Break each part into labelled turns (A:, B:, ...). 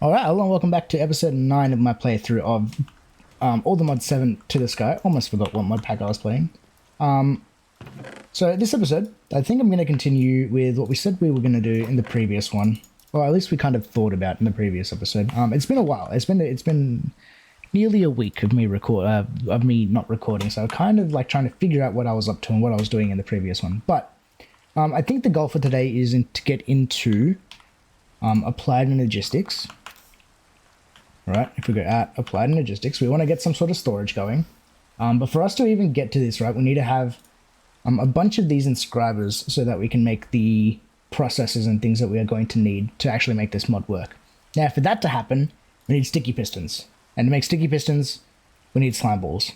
A: Alright, hello and welcome back to episode 9 of my playthrough of all the mod 7 to the sky. Almost forgot what Modpack I was playing. So this episode, I think I'm going to continue with what we said we were going to do in the previous one. Or at least we kind of thought about in the previous episode. It's been a while. It's been nearly a week of me not recording, so kind of like trying to figure out what I was up to and what I was doing in the previous one. But I think the goal for today is to get into applied logistics. Right, if we go at applied logistics, we want to get some sort of storage going. But for us to even get to this, right, we need to have a bunch of these inscribers so that we can make the processes and things that we are going to need to actually make this mod work. Now, for that to happen, we need sticky pistons. And to make sticky pistons, we need slime balls.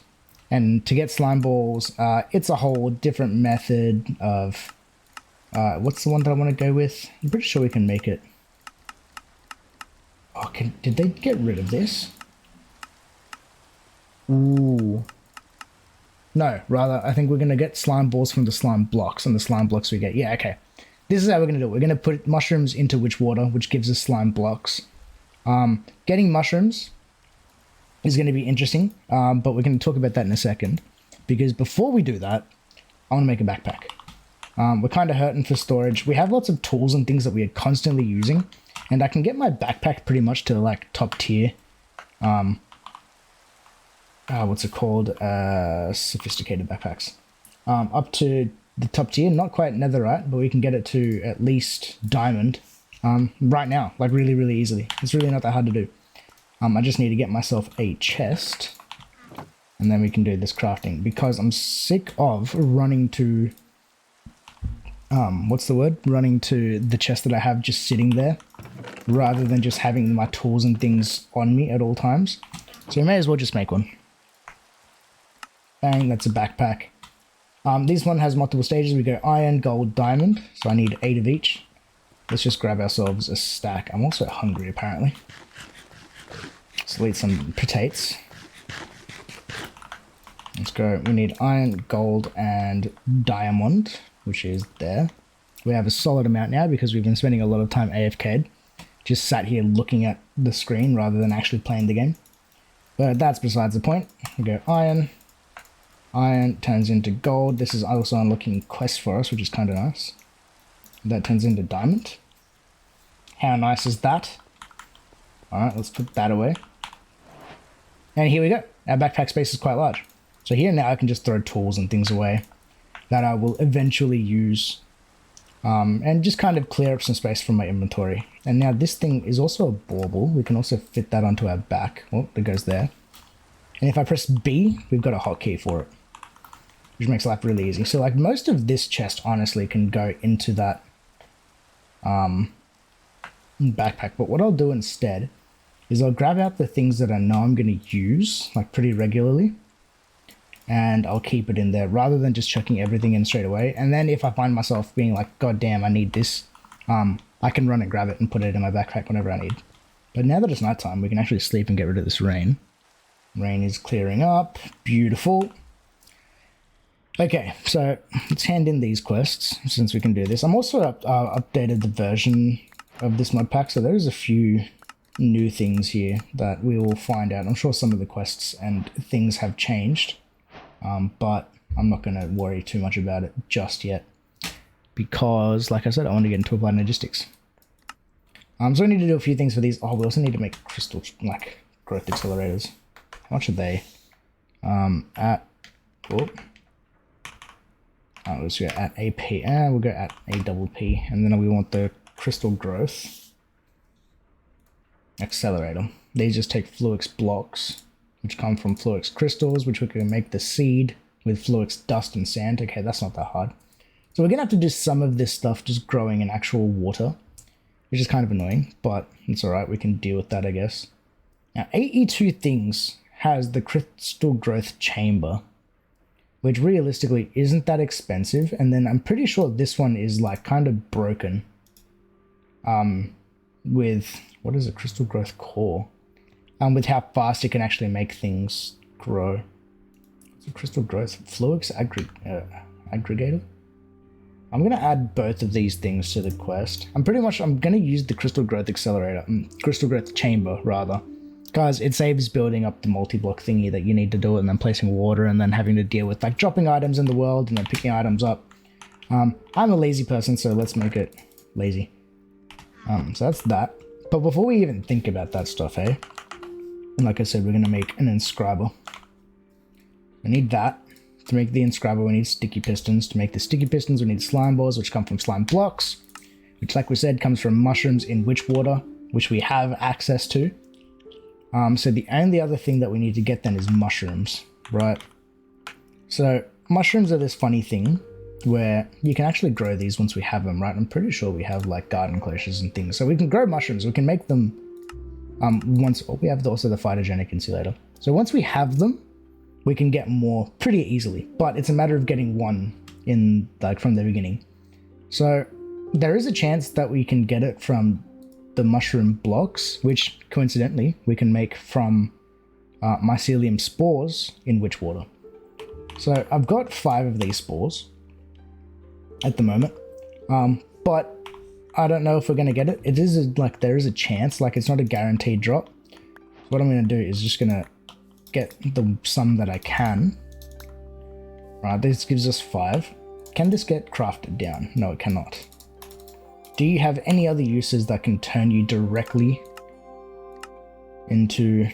A: And to get slime balls, it's a whole different method of... what's the one that I want to go with? I'm pretty sure we can make it. Oh, did they get rid of this? Ooh. No, rather, I think we're going to get slime balls from the slime blocks, and the slime blocks we get. Yeah, okay. This is how we're going to do it. We're going to put mushrooms into witch water, which gives us slime blocks. Getting mushrooms is going to be interesting, but we're going to talk about that in a second. Because before we do that, I want to make a backpack. We're kind of hurting for storage. We have lots of tools and things that we are constantly using. And I can get my backpack pretty much to like top tier. What's it called? Sophisticated backpacks. Up to the top tier, not quite netherite, but we can get it to at least diamond right now, like really, really easily. It's really not that hard to do. I just need to get myself a chest, and then we can do this crafting, because I'm sick of running to... running to the chest that I have just sitting there, rather than just having my tools and things on me at all times. So we may as well just make one. Bang, that's a backpack. This one has multiple stages. We go iron, gold, diamond. So I need 8 of each. Let's just grab ourselves a stack. I'm also hungry, apparently. Let's eat some potatoes. Let's go. We need iron, gold, and diamond, which is there. We have a solid amount now because we've been spending a lot of time AFK'd. Just sat here looking at the screen rather than actually playing the game. But that's besides the point. We go iron. Iron turns into gold. This is also unlocking quests for us, which is kind of nice. That turns into diamond. How nice is that? Alright, let's put that away. And here we go. Our backpack space is quite large. So here now I can just throw tools and things away that I will eventually use. And just kind of clear up some space from my inventory. And now this thing is also a bauble. We can also fit that onto our back. Oh, it goes there. And if I press B, we've got a hotkey for it, which makes life really easy. So like most of this chest honestly can go into that backpack. But what I'll do instead is I'll grab out the things that I know I'm going to use like pretty regularly. And I'll keep it in there rather than just chucking everything in straight away. And then if I find myself being like, God damn, I need this, I can run and grab it and put it in my backpack whenever I need. But now that it's nighttime, we can actually sleep and get rid of this rain. Rain is clearing up. Beautiful. Okay, so let's hand in these quests since we can do this. I'm also updated the version of this mod pack, so there's a few new things here that we will find out. I'm sure some of the quests and things have changed. But I'm not going to worry too much about it just yet because, like I said, I want to get into applied logistics. So we need to do a few things for these. Oh, we also need to make crystal, like, growth accelerators. How much are they? Let's go at AP, and we'll go at APP, and then we want the crystal growth accelerator. These just take Fluix blocks, which come from Fluix crystals, which we can make the seed with Fluix dust and sand. Okay, that's not that hard. So we're going to have to do some of this stuff just growing in actual water, which is kind of annoying, but it's alright. We can deal with that, I guess. Now, AE2 things has the crystal growth chamber, which realistically isn't that expensive. And then I'm pretty sure this one is like kind of broken with, what is a crystal growth core? With how fast it can actually make things grow. It's a crystal growth. Fluix aggregator? I'm going to add both of these things to the quest. I'm going to use the crystal growth accelerator, crystal growth chamber rather, because it saves building up the multi-block thingy that you need to do it and then placing water and then having to deal with like dropping items in the world and then picking items up. I'm a lazy person, so let's make it lazy. So that's that. But before we even think about that stuff, hey, and like I said, we're going to make an inscriber. We need that. To make the inscriber, we need sticky pistons. To make the sticky pistons, we need slime balls, which come from slime blocks, which, like we said, comes from mushrooms in witch water, which we have access to. So the only other thing that we need to get then is mushrooms, right? So mushrooms are this funny thing where you can actually grow these once we have them, right? I'm pretty sure we have like garden cloches and things. So we can grow mushrooms. We can make them we have also the phytogenic insulator. So once we have them, we can get more pretty easily, but it's a matter of getting one in like from the beginning. So there is a chance that we can get it from the mushroom blocks, which coincidentally we can make from mycelium spores in witch water. So I've got 5 of these spores at the moment, but I don't know if we're going to get it. It is there is a chance, like it's not a guaranteed drop. What I'm going to do is just going to get the some that I can. Right, this gives us 5. Can this get crafted down? No, it cannot. Do you have any other uses that can turn you directly into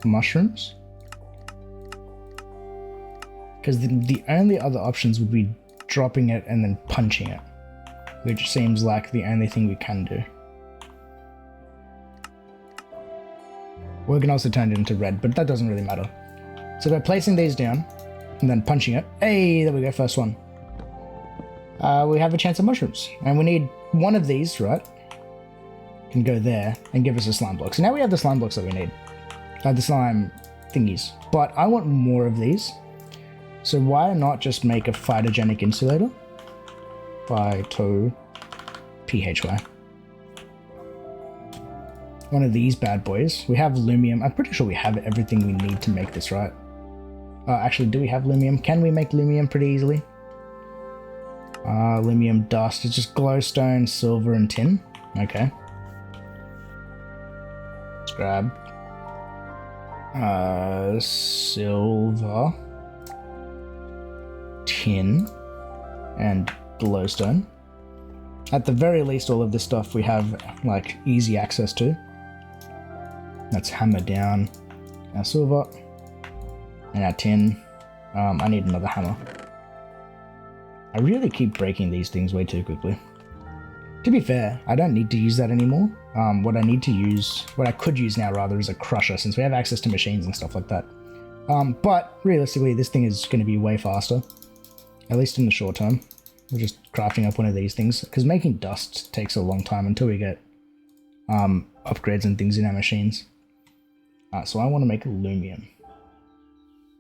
A: mushrooms? Because the only other options would be dropping it and then punching it, which seems like the only thing we can do. We can also turn it into red, but that doesn't really matter. So by placing these down and then punching it, hey, there we go, first one. We have a chance of mushrooms, and we need one of these, right? Can go there and give us a slime block. So now we have the slime blocks that we need, the slime thingies. But I want more of these. So why not just make a phytogenic insulator? Phyto PHY. One of these bad boys. We have lumium. I'm pretty sure we have everything we need to make this, right? Actually, do we have lumium? Can we make lumium pretty easily? Lumium dust. It's just glowstone, silver, and tin. Okay. Let's grab silver, tin, and glowstone. At the very least, all of this stuff we have like easy access to. Let's hammer down our silver and our tin. I need another hammer. I really keep breaking these things way too quickly. To be fair, I don't need to use that anymore. What I could use now rather is a crusher, since we have access to machines and stuff like that. But realistically, this thing is going to be way faster, at least in the short term. We're just crafting up one of these things, because making dust takes a long time until we get upgrades and things in our machines. So I want to make lumium.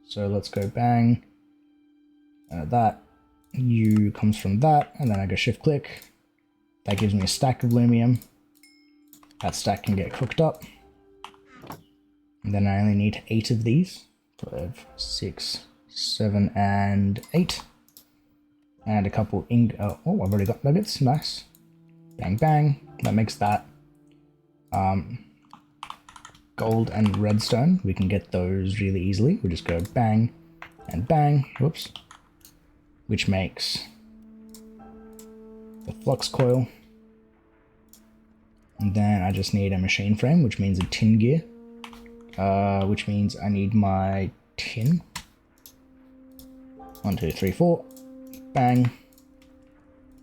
A: So let's go bang. That U comes from that, and then I go shift click. That gives me a stack of lumium. That stack can get cooked up. And then I only need 8 of these. 5, 6, 7, and 8. And a couple oh, I've already got nuggets. Nice. Bang, bang. That makes that. Gold and redstone. We can get those really easily. We just go bang and bang. Whoops. Which makes the flux coil. And then I just need a machine frame, which means a tin gear. Which means I need my tin. 1, 2, 3, 4. Bang.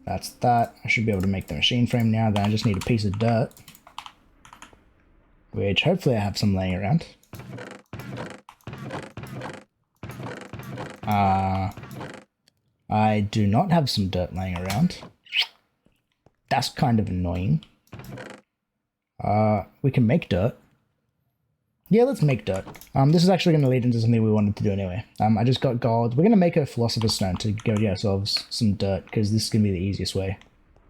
A: That's that. I should be able to make the machine frame now. Then I just need a piece of dirt, which hopefully I have some laying around. I do not have some dirt laying around. That's kind of annoying. We can make dirt. Yeah, let's make dirt. This is actually going to lead into something we wanted to do anyway. I just got gold. We're going to make a philosopher's stone to go get ourselves some dirt, because this is going to be the easiest way.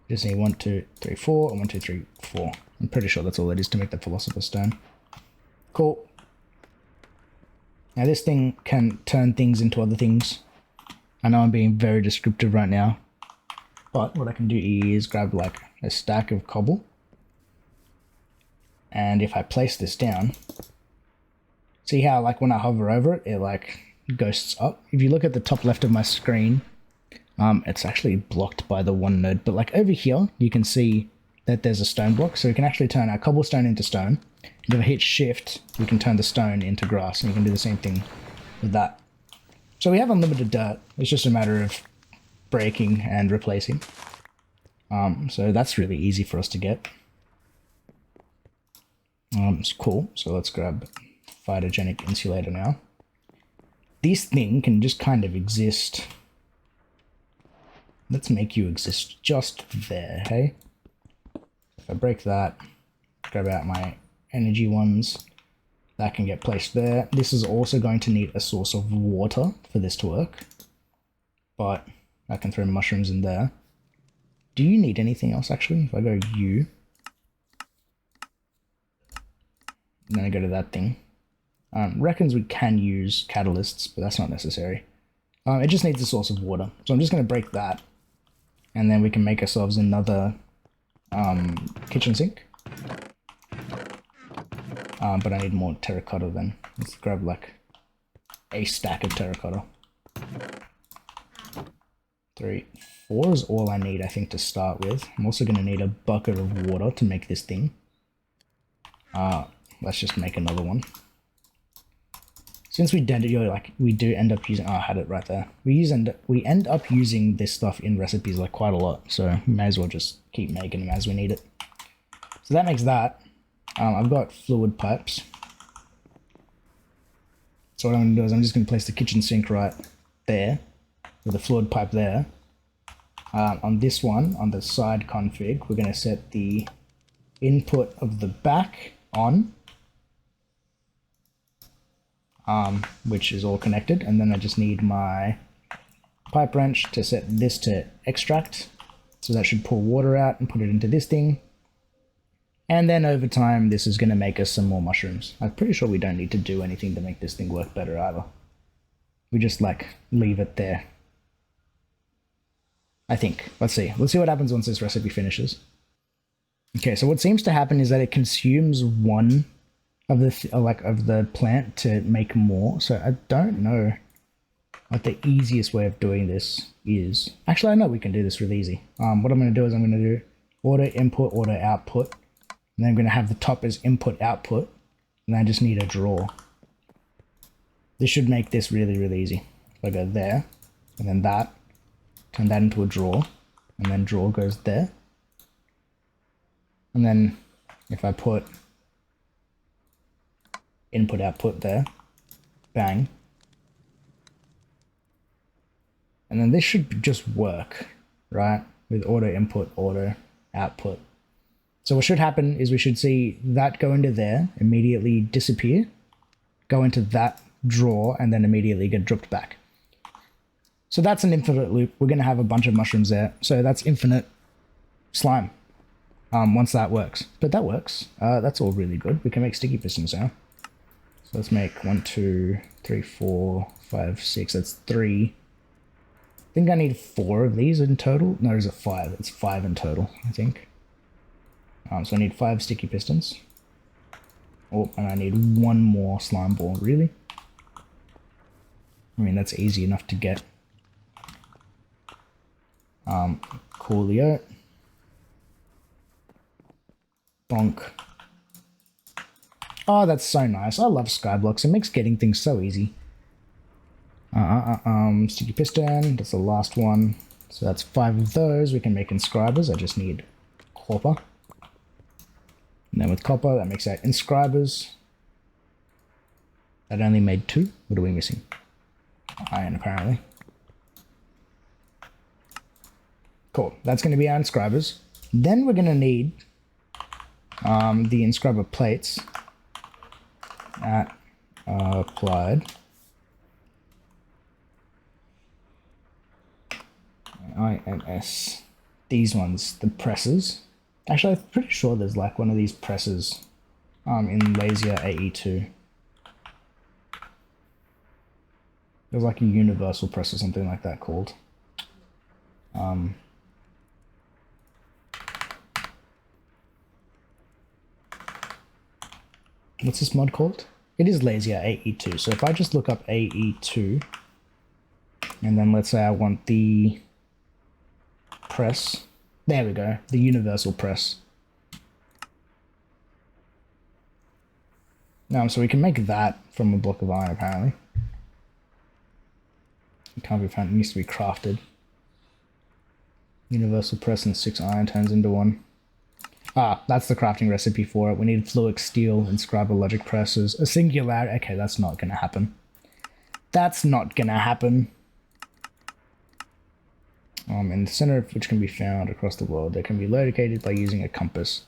A: Just need 1, 2, 3, 4, and 1, 2, 3, 4. I'm pretty sure that's all it is to make the philosopher's stone. Cool. Now this thing can turn things into other things. I know I'm being very descriptive right now, but what I can do is grab like a stack of cobble, and if I place this down, see how like when I hover over it, it like ghosts up. If you look at the top left of my screen, it's actually blocked by the one node, but like over here, you can see that there's a stone block, so we can actually turn our cobblestone into stone. And if I hit shift, we can turn the stone into grass, and you can do the same thing with that. So we have unlimited dirt, it's just a matter of breaking and replacing. So that's really easy for us to get. It's cool, so let's grab phytogenic insulator now. This thing can just kind of exist. Let's make you exist just there, hey? If I break that, grab out my energy ones, that can get placed there. This is also going to need a source of water for this to work, but I can throw mushrooms in there. Do you need anything else actually? If I go U, and then I go to that thing, reckons we can use catalysts, but that's not necessary. It just needs a source of water. So I'm just going to break that, and then we can make ourselves another kitchen sink. But I need more terracotta then. Let's grab like a stack of terracotta. 3, 4 is all I need, I think, to start with. I'm also going to need a bucket of water to make this thing. Let's just make another one. Since we do end up using, oh, I had it right there. We end up using this stuff in recipes like quite a lot, so we may as well just keep making them as we need it. So that makes that. I've got fluid pipes. So what I'm going to do is I'm just going to place the kitchen sink right there, with a fluid pipe there. On this one, on the side config, we're going to set the input of the back on, which is all connected, and then I just need my pipe wrench to set this to extract, so that should pour water out and put it into this thing. And then over time, this is going to make us some more mushrooms. I'm pretty sure we don't need to do anything to make this thing work better either. We just like leave it there. I think. Let's see. Let's see what happens once this recipe finishes. Okay, so what seems to happen is that it consumes one of the plant to make more. So I don't know what the easiest way of doing this is. Actually, I know we can do this really easy. What I'm going to do is I'm going to do order input, order output. And then I'm going to have the top as input output, and I just need a draw. This should make this really, really easy. If I go there, and then that, turn that into a draw, and then draw goes there. And then if I put input output there, bang. And then this should just work, right? With order input, order output. So what should happen is we should see that go into there, immediately disappear, go into that drawer, and then immediately get dropped back. So that's an infinite loop. We're going to have a bunch of mushrooms there. So that's infinite slime once that works. But that works. That's all really good. We can make sticky pistons now. So let's make 1, 2, 3, 4, 5, 6. That's 3. I think I need 4 of these in total. No, there's a 5. It's 5 in total, I think. So I need 5 sticky pistons. Oh, and I need 1 more slime ball, really? I mean, that's easy enough to get. Coolio. Bonk. Oh, that's so nice. I love Skyblocks. It makes getting things so easy. Sticky piston. That's the last one. So that's 5 of those. We can make inscribers. I just need copper. And then with copper, that makes 8 inscribers. That only made 2. What are we missing? Iron, apparently. Cool. That's going to be our inscribers. Then we're going to need the inscriber plates at applied. IMS. These ones, the presses. Actually, I'm pretty sure there's like one of these presses in Lazier AE2. There's like a universal press or something like that called. What's this mod called? It is lazier AE2. So if I just look up AE2, and then let's say I want the press. There we go, the universal press. So we can make that from a block of iron apparently. It can't be found, it needs to be crafted. Universal press and 6 iron turns into 1. That's the crafting recipe for it. We need fluic steel and scriber logic presses. A singularity. Okay, that's not gonna happen. That's not gonna happen. In the center of which can be found across the world. They can be located by using a compass.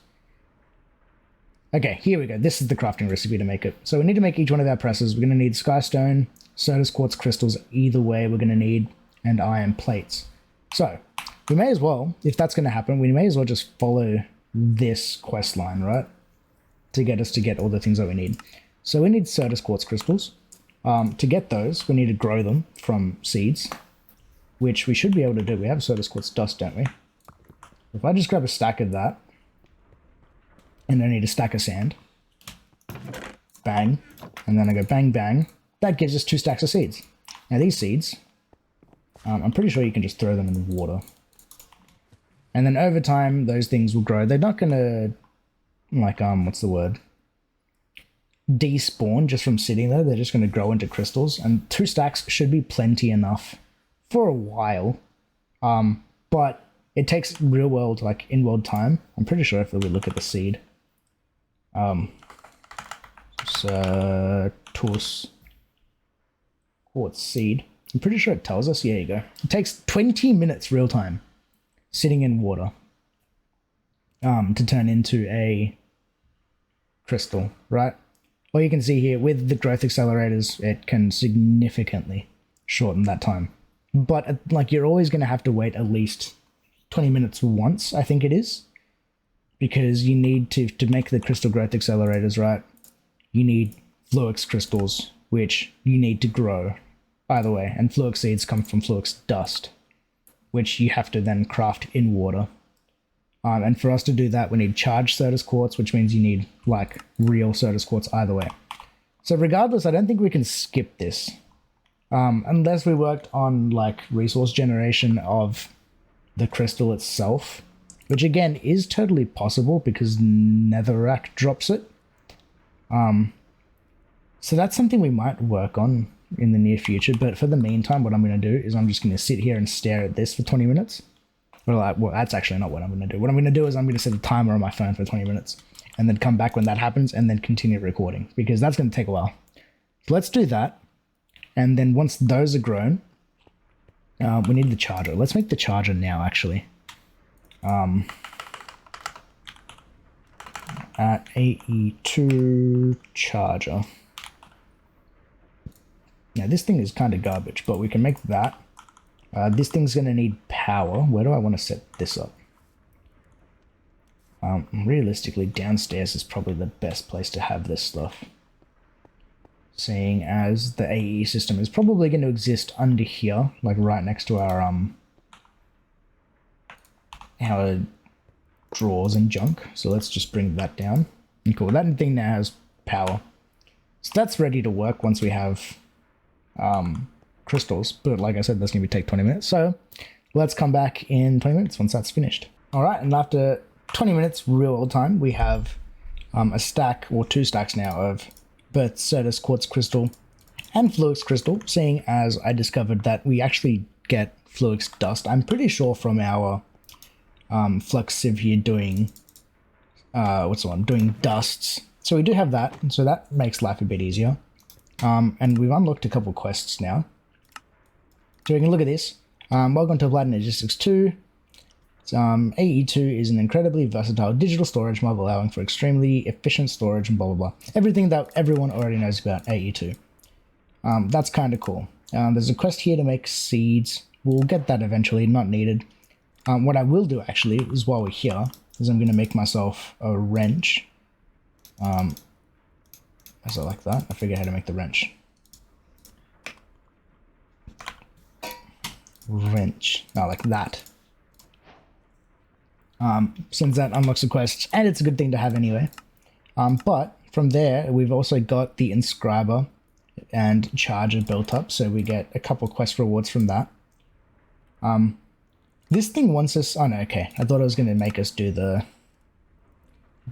A: Okay, here we go. This is the crafting recipe to make it. So we need to make each one of our presses. We're gonna need skystone, Certus quartz crystals either way we're gonna need, and iron plates. So we may as well, if that's gonna happen, we may as well just follow this quest line, right? To get us to get all the things that we need. So we need Certus quartz crystals. To get those, we need to grow them from seeds, which we should be able to do. We have Certus quartz dust, don't we? If I just grab a stack of that, and I need a stack of sand, bang, and then I go bang, bang, that gives us 2 stacks of seeds. Now these seeds, I'm pretty sure you can just throw them in the water. And then over time, those things will grow. They're not gonna, like, what's the word? Despawn just from sitting there. They're just gonna grow into crystals. And 2 stacks should be plenty enough for a while. But it takes real world, like, in-world time. I'm pretty sure if we look at the seed. Certus quartz seed. I'm pretty sure it tells us. Yeah, you go. It takes 20 minutes real time. Sitting in water to turn into a crystal, right? Well, you can see here with the growth accelerators, it can significantly shorten that time. But like you're always going to have to wait at least 20 minutes once, I think it is, because you need to make the crystal growth accelerators, right? You need fluix crystals, which you need to grow either way, and fluix seeds come from fluix dust, which you have to then craft in water. And for us to do that, we need charged Certus quartz, which means you need, like, real Certus quartz either way. So regardless, I don't think we can skip this. Unless we worked on, like, resource generation of the crystal itself, which, again, is totally possible because Netherrack drops it. So that's something we might work on in the near future, but for the meantime, what I'm going to do is I'm just going to sit here and stare at this for 20 minutes. Well, that's actually not what I'm going to do. What I'm going to do is I'm going to set a timer on my phone for 20 minutes and then come back when that happens and then continue recording, because that's going to take a while. So let's do that. And then once those are grown, we need the charger. Let's make the charger now, actually. At AE2 charger. Now this thing is kind of garbage, but we can make that. This thing's going to need power. Where do I want to set this up? Realistically, downstairs is probably the best place to have this stuff, seeing as the AE system is probably going to exist under here, like right next to our drawers and junk. So let's just bring that down. And cool, that thing now has power. So that's ready to work once we have crystals, but like I said, that's going to take 20 minutes. So let's come back in 20 minutes once that's finished. All right, and after 20 minutes real world time, we have a stack or 2 stacks now of both Certus quartz crystal and fluix crystal, seeing as I discovered that we actually get fluix dust. I'm pretty sure from our flux sieve here doing doing dusts. So we do have that, so that makes life a bit easier. And we've unlocked a couple quests now. So we can look at this. Welcome to Platinum Logistics 2. AE2 is an incredibly versatile digital storage mob allowing for extremely efficient storage and blah blah blah. Everything that everyone already knows about AE2. That's kind of cool. There's a quest here to make seeds. We'll get that eventually, not needed. What I will do actually is while we're here, is I'm going to make myself a wrench. As I like that, I figured out how to make the wrench. wrench. Oh, like that. Since that unlocks the quest, and it's a good thing to have anyway. But from there, we've also got the inscriber and charger built up, so we get a couple quest rewards from that. This thing wants us. Oh no, okay. I thought it was going to make us do the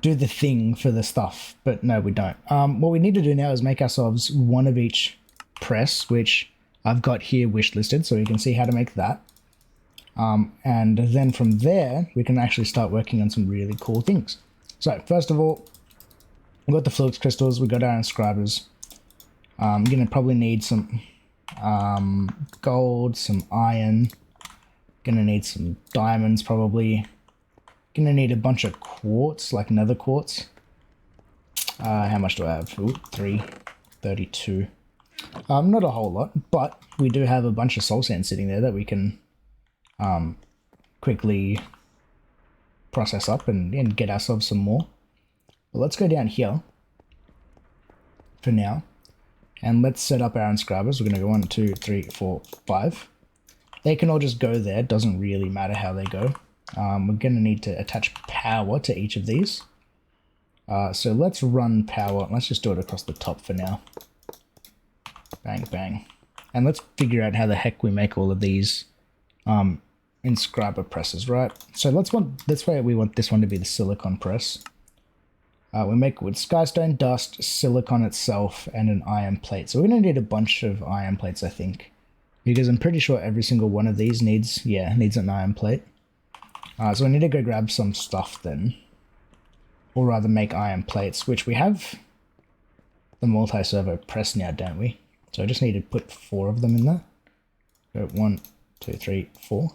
A: thing for the stuff, but no, we don't. What we need to do now is make ourselves one of each press, which I've got here wish listed, so you can see how to make that. And then from there, we can actually start working on some really cool things. So first of all, we've got the flux crystals, we've got our inscribers. I'm going to probably need some gold, some iron, going to need some diamonds probably. Going to need a bunch of quartz, like nether quartz. How much do I have? Ooh, 32. Not a whole lot, but we do have a bunch of soul sand sitting there that we can quickly process up and get ourselves some more. Well, let's go down here for now, and let's set up our inscribers. We're going to go 1, 2, 3, 4, 5. They can all just go there. Doesn't really matter how they go. We're going to need to attach power to each of these. So let's run power. Let's just do it across the top for now. Bang, bang. And let's figure out how the heck we make all of these inscriber presses, right? So that's why we want this one to be the silicon press. We make it with skystone, dust, silicon itself, and an iron plate. So we're going to need a bunch of iron plates, I think. Because I'm pretty sure every single one of these needs an iron plate. So I need to go grab some stuff then. Or rather make iron plates, which we have the multi-servo press now, don't we? So I just need to put 4 of them in there. Go 1, 2, 3, 4.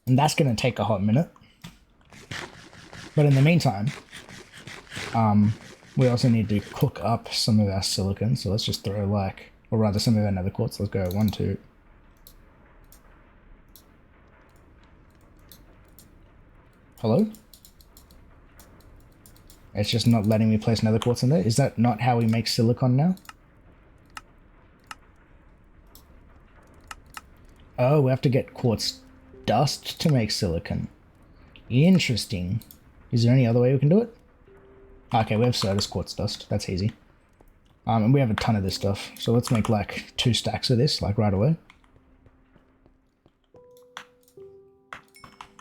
A: And that's going to take a hot minute. But in the meantime, we also need to cook up some of our silicon. So let's just throw or rather some of our nether quartz. Let's go 1, 2. Hello? It's just not letting me place nether quartz in there. Is that not how we make silicon now? Oh, we have to get quartz dust to make silicon. Interesting. Is there any other way we can do it? Okay, we have Certus quartz dust. That's easy. And we have a ton of this stuff. So let's make like 2 stacks of this, like right away.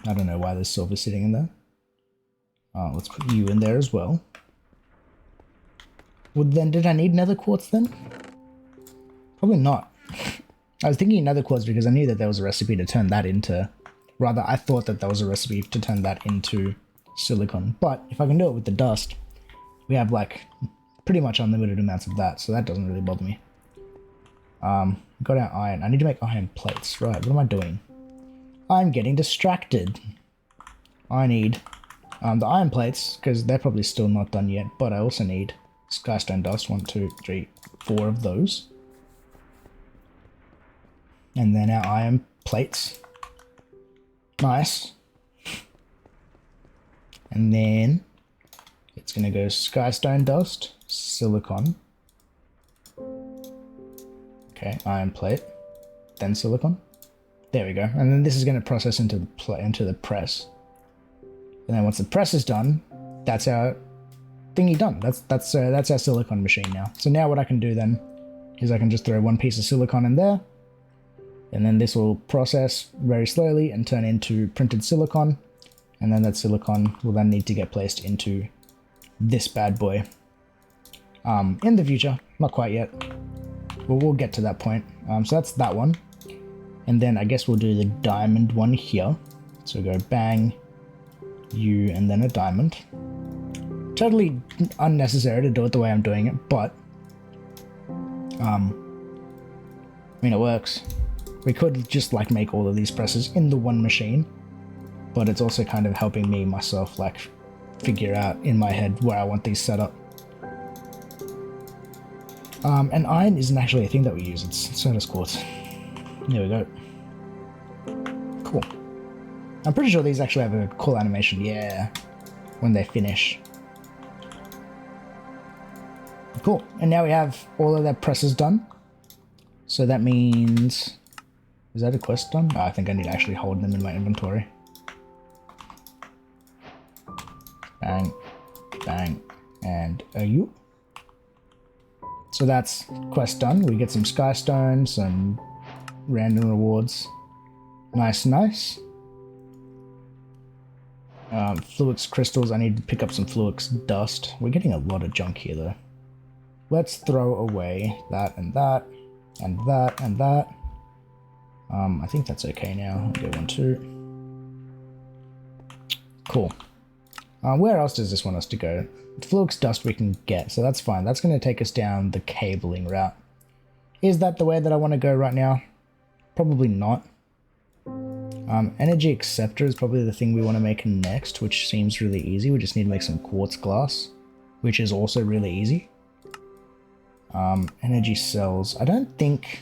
A: I don't know why there's silver sitting in there. Let's put you in there as well. Well, then did I need nether quartz then? Probably not. I was thinking nether quartz because I knew that there was a recipe to turn that into... Rather, I thought that there was a recipe to turn that into silicon. But if I can do it with the dust, we have like pretty much unlimited amounts of that, so that doesn't really bother me. Got our iron. I need to make iron plates. Right, what am I doing? I'm getting distracted. I need the iron plates, because they're probably still not done yet, but I also need skystone dust. 1, 2, 3, 4 of those. And then our iron plates. Nice. And then it's going to go skystone dust, silicon. Okay, iron plate, then silicon. There we go. And then this is going to process into the press. And then once the press is done, that's our thingy done. That's our silicon machine now. So now what I can do then is I can just throw 1 piece of silicon in there, and then this will process very slowly and turn into printed silicon, and then that silicon will then need to get placed into this bad boy. In the future, not quite yet, but we'll get to that point. So that's that one. And then I guess we'll do the diamond one here. So go bang, you, and then a diamond. Totally unnecessary to do it the way I'm doing it, but I mean, it works. We could just like make all of these presses in the one machine, but it's also kind of helping me myself like figure out in my head where I want these set up. And iron isn't actually a thing that we use, it's Certus quartz. There we go. Cool. I'm pretty sure these actually have a cool animation, yeah, when they finish. Cool, and now we have all of their presses done. So that means Is that a quest done? Oh, I think I need to actually hold them in my inventory. Bang, bang, and you. So that's quest done. We get some sky stone, some random rewards. Nice, nice. Fluix crystals. I need to pick up some Fluix dust. We're getting a lot of junk here though. Let's throw away that and that and that and that. I think that's okay now. I'll get 1, 2. Cool. Where else does this want us to go? Fluix dust we can get, so that's fine. That's going to take us down the cabling route. Is that the way that I want to go right now? Probably not. Energy acceptor is probably the thing we want to make next, which seems really easy. We just need to make some quartz glass, which is also really easy. Energy cells. I don't think...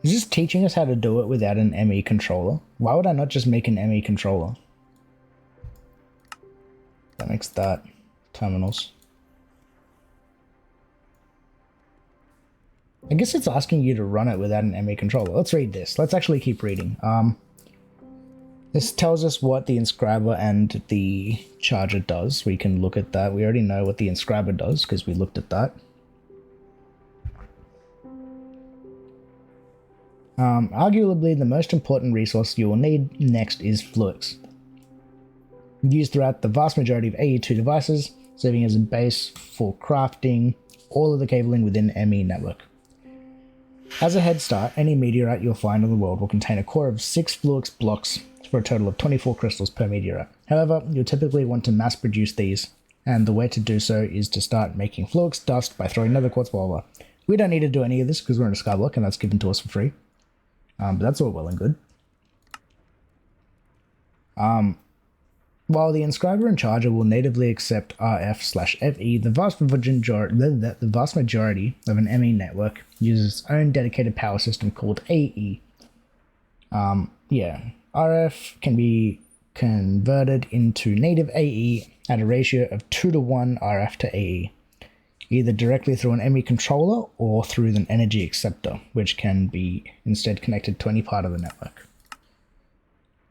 A: Is this teaching us how to do it without an ME controller? Why would I not just make an ME controller? That makes that terminals. I guess it's asking you to run it without an ME controller. Let's read this. Let's actually keep reading. This tells us what the inscriber and the charger does. We can look at that. We already know what the inscriber does because we looked at that. Arguably, the most important resource you will need next is Fluix. Used throughout the vast majority of AE2 devices, serving as a base for crafting all of the cabling within ME network. As a head start, any meteorite you'll find in the world will contain a core of 6 Fluix blocks for a total of 24 crystals per meteorite. However, you'll typically want to mass produce these, and the way to do so is to start making Fluix dust by throwing another quartz over. We don't need to do any of this because we're in a Skyblock and that's given to us for free. But that's all well and good. While the inscriber and charger will natively accept RF/FE, the vast majority of an ME network uses its own dedicated power system called AE. RF can be converted into native AE at a ratio of 2:1 RF to AE, either directly through an ME controller or through an energy acceptor, which can be instead connected to any part of the network.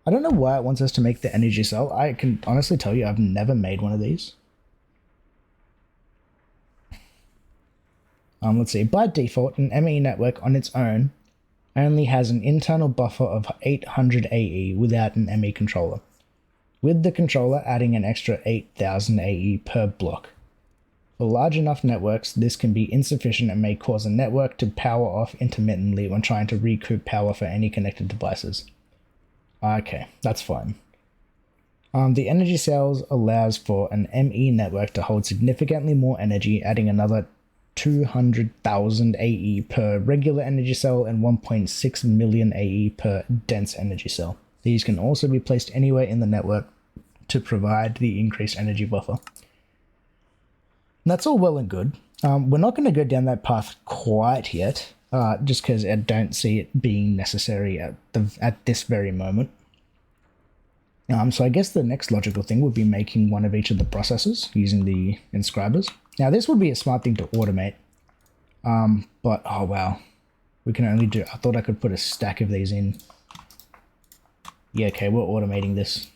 A: I don't know why it wants us to make the energy cell. I can honestly tell you I've never made one of these. Let's see. By default, an ME network on its own only has an internal buffer of 800 AE without an ME controller, with the controller adding an extra 8000 AE per block. For large enough networks, this can be insufficient and may cause a network to power off intermittently when trying to recoup power for any connected devices. Okay, that's fine. The energy cells allows for an ME network to hold significantly more energy, adding another 200,000 AE per regular energy cell and 1.6 million AE per dense energy cell. These can also be placed anywhere in the network to provide the increased energy buffer. And that's all well and good. We're not going to go down that path quite yet, just because I don't see it being necessary at this very moment. So I guess the next logical thing would be making one of each of the processors using the inscribers. Now this would be a smart thing to automate, but oh wow, we can only do, I thought I could put a stack of these in. Yeah, okay, we're automating this.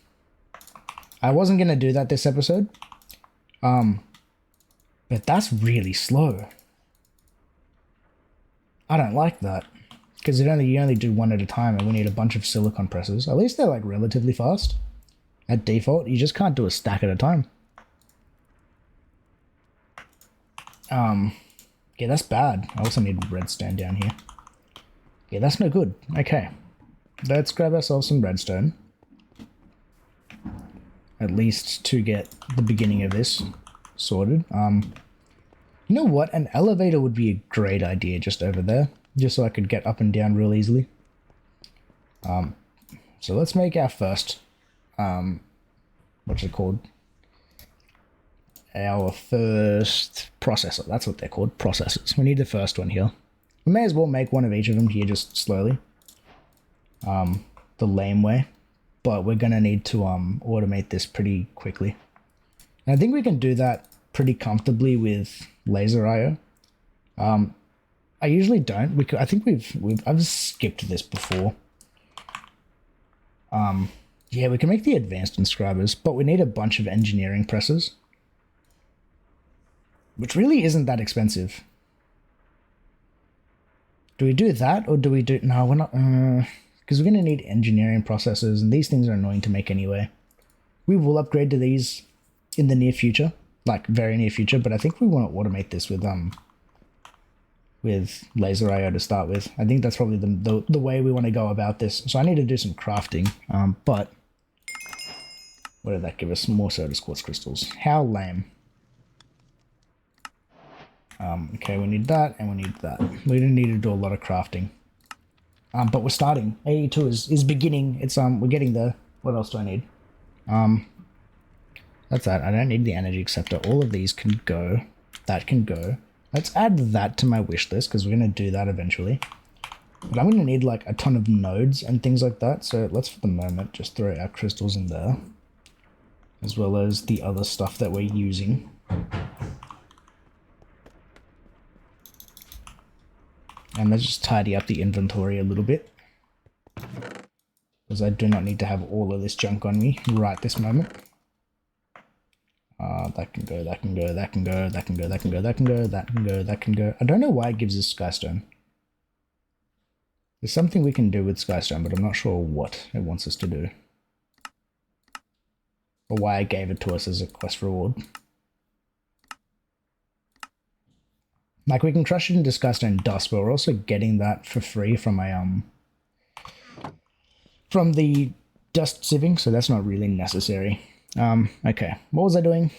A: I wasn't going to do that this episode, but that's really slow. I don't like that, because you only do one at a time and we need a bunch of silicon presses. At least they're like relatively fast. At default, you just can't do a stack at a time. Yeah, that's bad. I also need redstone down here. Yeah, that's no good. Okay, let's grab ourselves some redstone. At least to get the beginning of this sorted. You know what? An elevator would be a great idea just over there, just so I could get up and down real easily. So let's make our first, what's it called? Our first processor. That's what they're called, processors. We need the first one here. We may as well make one of each of them here just slowly. The lame way. But we're going to need to automate this pretty quickly. And I think we can do that pretty comfortably with laser IO. I usually don't. I think I've skipped this before. Yeah, we can make the advanced inscribers, but we need a bunch of engineering presses, which really isn't that expensive. Do we do that, or do we do... No, we're not... because we're going to need engineering processes, and these things are annoying to make anyway. We will upgrade to these in the near future, like very near future, but I think we want to automate this with laser IO to start with. I think that's probably the way we want to go about this. So I need to do some crafting, but what did that give us? More Sodas quartz crystals. How lame. Okay, we need that and we need that. We don't need to do a lot of crafting. But we're starting. AE2 is beginning. It's we're getting there. What else do I need? That's that. I don't need the energy acceptor. All of these can go. That can go. Let's add that to my wish list because we're going to do that eventually. But I'm going to need like a ton of nodes and things like that. So let's for the moment just throw our crystals in there, as well as the other stuff that we're using. And let's just tidy up the inventory a little bit, because I do not need to have all of this junk on me right this moment. That can go, that can go, that can go, that can go, that can go, that can go, that can go, that can go. I don't know why it gives us Skystone. There's something we can do with Skystone, but I'm not sure what it wants us to do, or why it gave it to us as a quest reward. Like, we can crush it into Skystone dust, but we're also getting that for free from my, from the dust sieving, so that's not really necessary. Okay, what was I doing?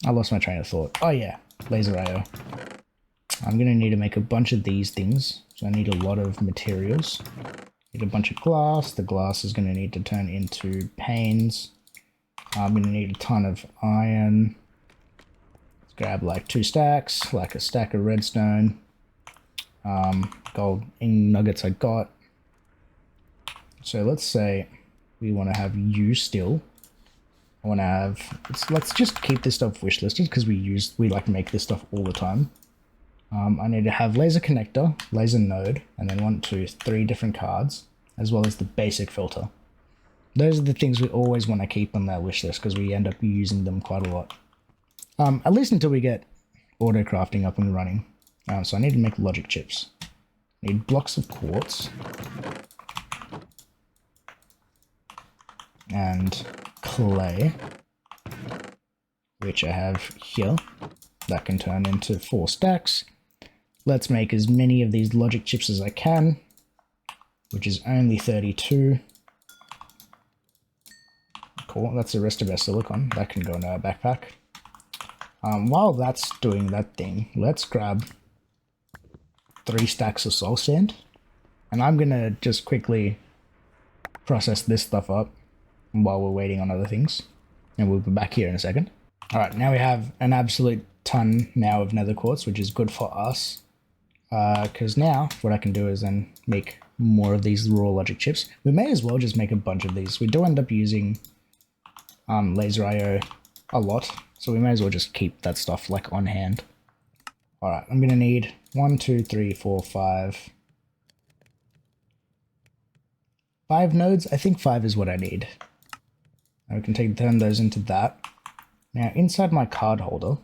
A: I lost my train of thought. Oh yeah, laser IO. I'm gonna need to make a bunch of these things, so I need a lot of materials. Need a bunch of glass. The glass is gonna need to turn into panes. I'm gonna need a ton of iron. Grab like 2 stacks, like a stack of redstone. Gold nuggets I got. So let's say we want to have you still. I want to have, let's just keep this stuff wishlisted because we like to make this stuff all the time. I need to have laser connector, laser node, and then 1, 2, 3 different cards, as well as the basic filter. Those are the things we always want to keep on that wish list because we end up using them quite a lot. At least until we get auto crafting up and running. So I need to make logic chips. Need blocks of quartz. And clay, which I have here. That can turn into 4 stacks. Let's make as many of these logic chips as I can, which is only 32. Cool, that's the rest of our silicon. That can go in our backpack. While that's doing that thing, let's grab 3 stacks of soul sand, and I'm gonna just quickly process this stuff up while we're waiting on other things, and we'll be back here in a second. Alright, now we have an absolute ton now of nether quartz, which is good for us, because now what I can do is then make more of these raw logic chips. We may as well just make a bunch of these. We do end up using laser IO a lot, so we may as well just keep that stuff like on hand. Alright, I'm gonna need 1, 2, 3, 4, 5. 5 nodes? I think 5 is what I need. And we can turn those into that. Now inside my card holder,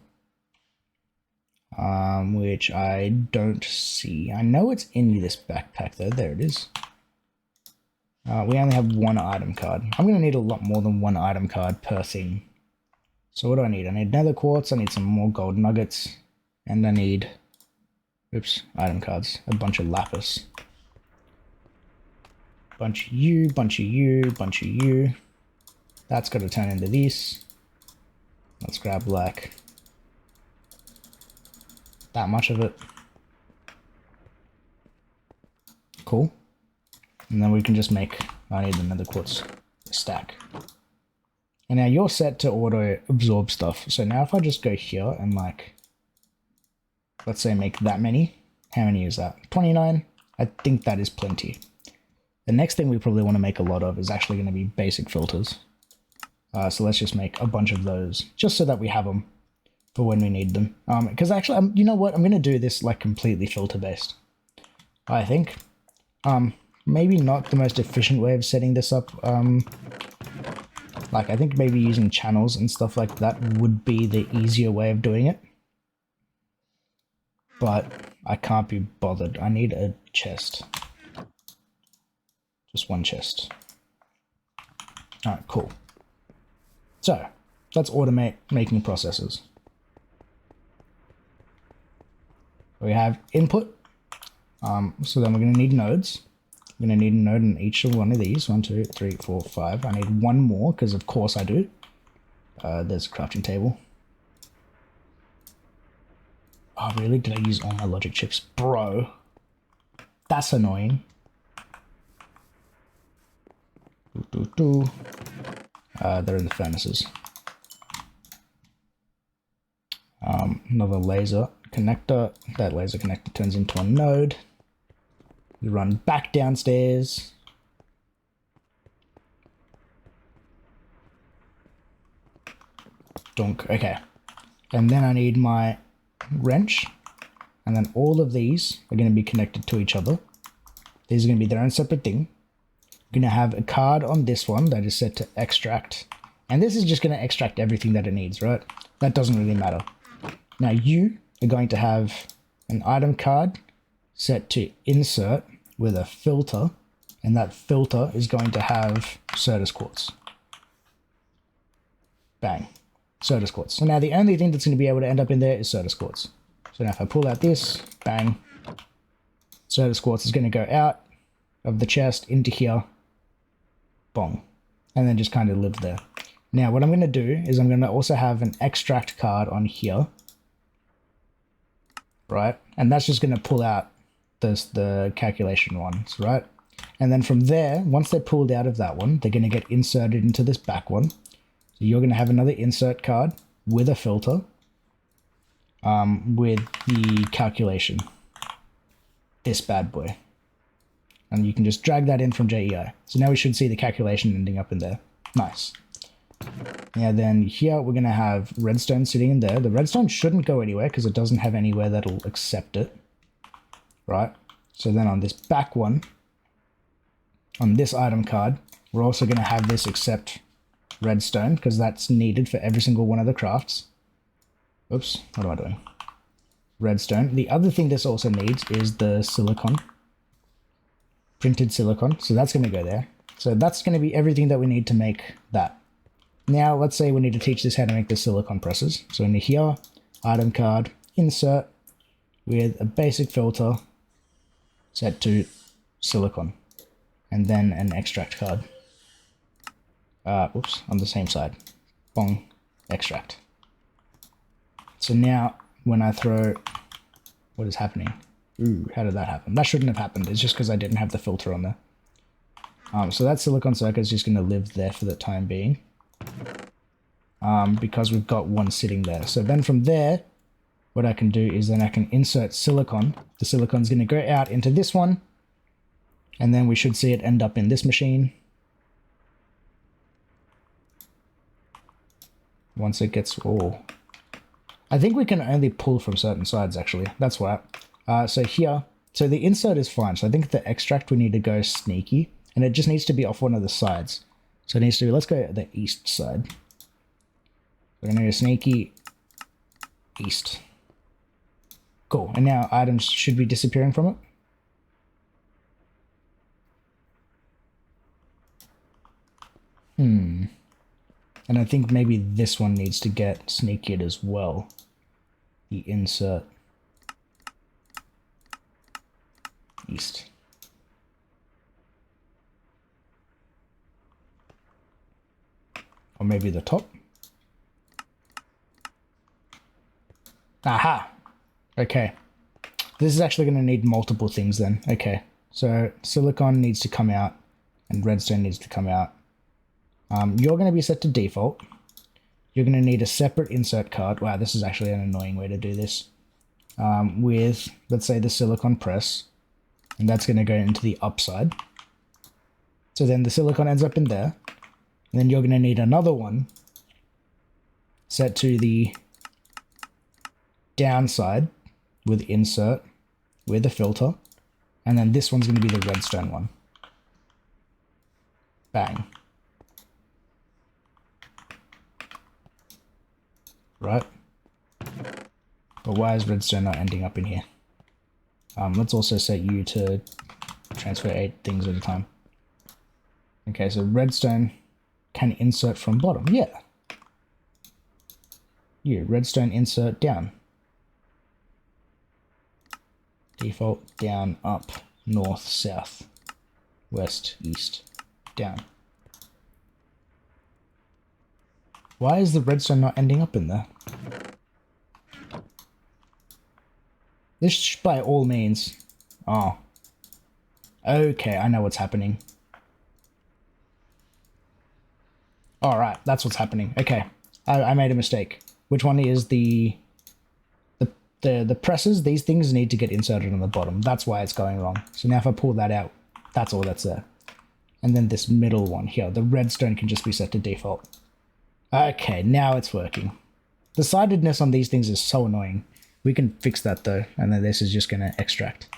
A: which I don't see. I know it's in this backpack though, there it is. We only have 1 item card. I'm gonna need a lot more than 1 item card per thing. So what do I need? I need nether quartz, I need some more gold nuggets, and I need, oops, item cards, a bunch of lapis. Bunch of you, bunch of you, bunch of you. That's got to turn into this. Let's grab like that much of it. Cool. And then we can just make, I need the nether quartz stack. And now you're set to auto absorb stuff. So now if I just go here and like, let's say make that many, how many is that? 29? I think that is plenty. The next thing we probably want to make a lot of is actually going to be basic filters. So let's just make a bunch of those just so that we have them. for when we need them. Because actually, you know what? I'm going to do this like completely filter based. I think. Maybe not the most efficient way of setting this up. Like I think maybe using channels and stuff like that would be the easier way of doing it. But I can't be bothered. I need a chest. Just one chest. Alright, cool. So, let's automate making processes. We have input. So then we're going to need nodes. I'm going to need a node in each of one of these. 1, 2, 3, 4, 5. I need one more, because of course I do. There's a crafting table. Oh, really? Did I use all my logic chips? Bro. That's annoying. They're in the furnaces. Another laser connector. That laser connector turns into a node. We run back downstairs. Dunk. Okay. And then I need my wrench. And then all of these are going to be connected to each other. These are going to be their own separate thing. I'm going to have a card on this one that is set to extract. And this is just going to extract everything that it needs, right? That doesn't really matter. Now you are going to have an item card set to insert with a filter, and that filter is going to have Certus quartz. Bang. Certus quartz. So now the only thing that's going to be able to end up in there is Certus quartz. So now if I pull out this, bang, Certus quartz is going to go out of the chest into here, bong, and then just kind of live there. Now what I'm going to do is I'm going to also have an extract card on here, right? And that's just going to pull out the calculation ones, right? And then from there, once they're pulled out of that one, they're going to get inserted into this back one. So you're going to have another insert card with a filter, with the calculation. This bad boy. And you can just drag that in from JEI. So now we should see the calculation ending up in there. Nice. Now then here we're going to have redstone sitting in there. The redstone shouldn't go anywhere because it doesn't have anywhere that'll accept it. Right? So then on this back one, on this item card, we're also going to have this accept redstone because that's needed for every single one of the crafts. Oops, what am I doing? Redstone. The other thing this also needs is the silicon. Printed silicon. So that's going to go there. So that's going to be everything that we need to make that. Now, let's say we need to teach this how to make the silicon presses. So in here, item card, insert with a basic filter set to silicon, and then an extract card. Oops, on the same side. Bong, extract. So now when I throw, what is happening? Ooh, how did that happen? That shouldn't have happened. It's just because I didn't have the filter on there. So that silicon circuit is just going to live there for the time being. Because we've got one sitting there. So then from there, what I can do is then I can insert silicon. The silicon's going to go out into this one. And then we should see it end up in this machine. Once it gets, oh. I think we can only pull from certain sides actually. That's why. So here, so the insert is fine. So I think the extract we need to go sneaky. And it just needs to be off one of the sides. So it needs to be, let's go the east side. We're going to go sneaky east. Cool. And now items should be disappearing from it. And I think maybe this one needs to get sneakied as well. The insert east. Or maybe the top. Aha! Okay. This is actually going to need multiple things then. Okay. So silicon needs to come out and redstone needs to come out. You're going to be set to default. You're going to need a separate insert card. Wow, this is actually an annoying way to do this. With, let's say, the silicon press. And that's going to go into the upside. So then the silicon ends up in there. And then you're going to need another one set to the downside with insert, with a filter, and then this one's going to be the redstone one. Bang. Right? But why is redstone not ending up in here? Let's also set you to transfer 8 things at a time. Okay, so redstone can insert from bottom. Yeah. You, redstone insert down. Default down, up, north, south, west, east, down. Why is the redstone not ending up in there? This by all means. Oh. Okay, I know what's happening. Alright, that's what's happening. Okay, I made a mistake. Which one is the presses? These things need to get inserted on the bottom. That's why it's going wrong. So now if I pull that out, that's all that's there. And then this middle one here, the redstone can just be set to default. Okay, now it's working. The sidedness on these things is so annoying. We can fix that though, and then this is just going to extract.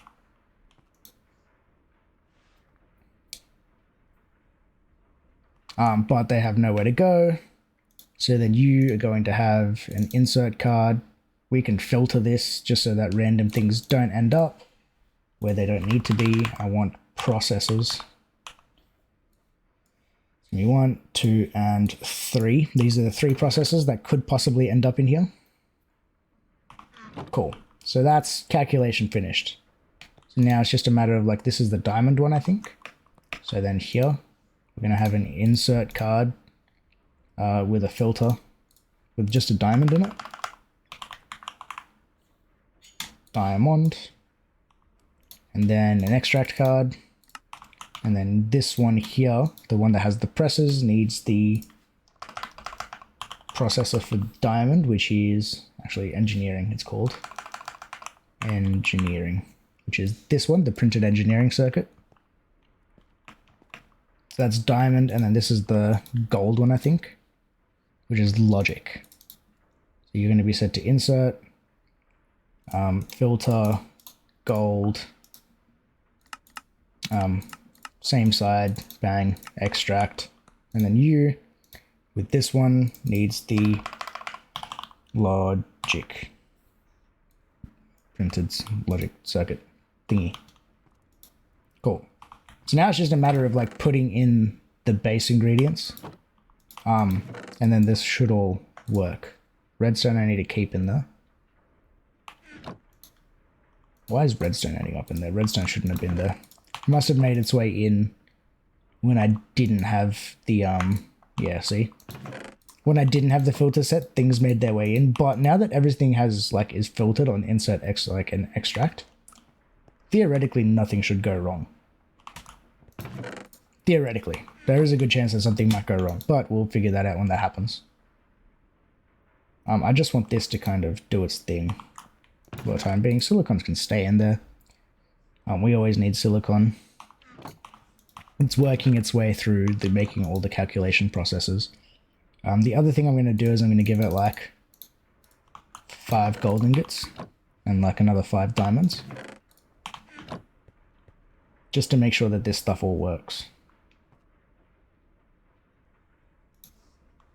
A: But they have nowhere to go. So then you are going to have an insert card. We can filter this just so that random things don't end up where they don't need to be. I want processors. Give me 1, 2, and 3. These are the 3 processors that could possibly end up in here. Cool. So that's calculation finished. So now it's just a matter of like, this is the diamond one, I think. So then here, we're going to have an insert card with a filter with just a diamond in it. Diamond. And then an extract card. And then this one here, the one that has the presses, needs the processor for diamond, which is actually engineering, it's called. Engineering, which is this one, the printed engineering circuit. So that's diamond, and then this is the gold one, I think, which is logic. So you're going to be set to insert, filter, gold, same side, bang, extract, and then you, with this one, needs the logic, printed logic circuit thingy. Cool. So now it's just a matter of like putting in the base ingredients, and then this should all work. Redstone I need to keep in there. Why is redstone ending up in there? Redstone shouldn't have been there. It must have made its way in when I didn't have the, yeah, see? When I didn't have the filter set, things made their way in, but now that everything has, like, is filtered on insert X, like an extract, theoretically nothing should go wrong. Theoretically. There is a good chance that something might go wrong, but we'll figure that out when that happens. I just want this to kind of do its thing for the time being. Silicon can stay in there. We always need silicon. It's working its way through making all the calculation processes. The other thing I'm going to do is I'm going to give it like 5 gold ingots and like another 5 diamonds. Just to make sure that this stuff all works.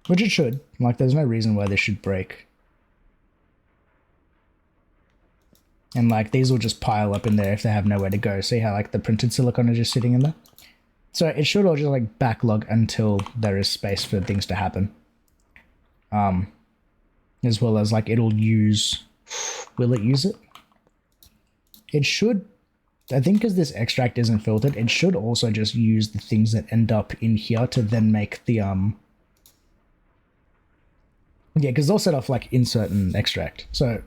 A: Which it should. Like, there's no reason why this should break. And like, these will just pile up in there if they have nowhere to go. See how like the printed silicon is just sitting in there? So it should all just like backlog until there is space for things to happen. As well as like it'll use, will it use it? It should, I think because this extract isn't filtered, it should also just use the things that end up in here to then make the, yeah, because they'll set off like insert and extract. So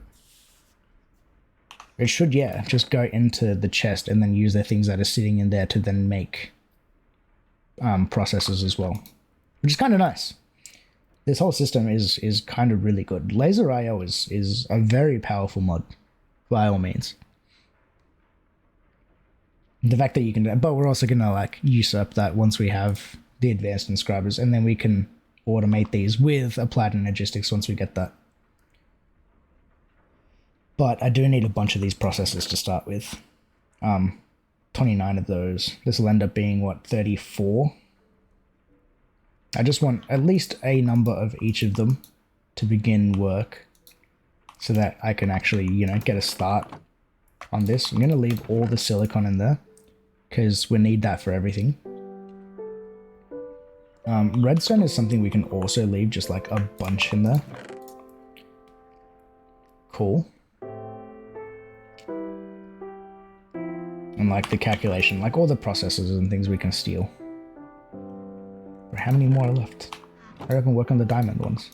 A: it should, yeah, just go into the chest and then use the things that are sitting in there to then make processes as well, which is kind of nice. This whole system is kind of really good. Laser IO is a very powerful mod, by all means. The fact that you can, but we're also gonna like usurp that once we have the advanced inscribers, and then we can automate these with applied logistics once we get that. But I do need a bunch of these processes to start with. 29 of those. This will end up being, what, 34? I just want at least a number of each of them to begin work so that I can actually, you know, get a start on this. I'm going to leave all the silicon in there because we need that for everything. Redstone is something we can also leave just like a bunch in there. Cool. And like the calculation, like all the processes and things we can steal. How many more are left? I reckon work on the diamond ones.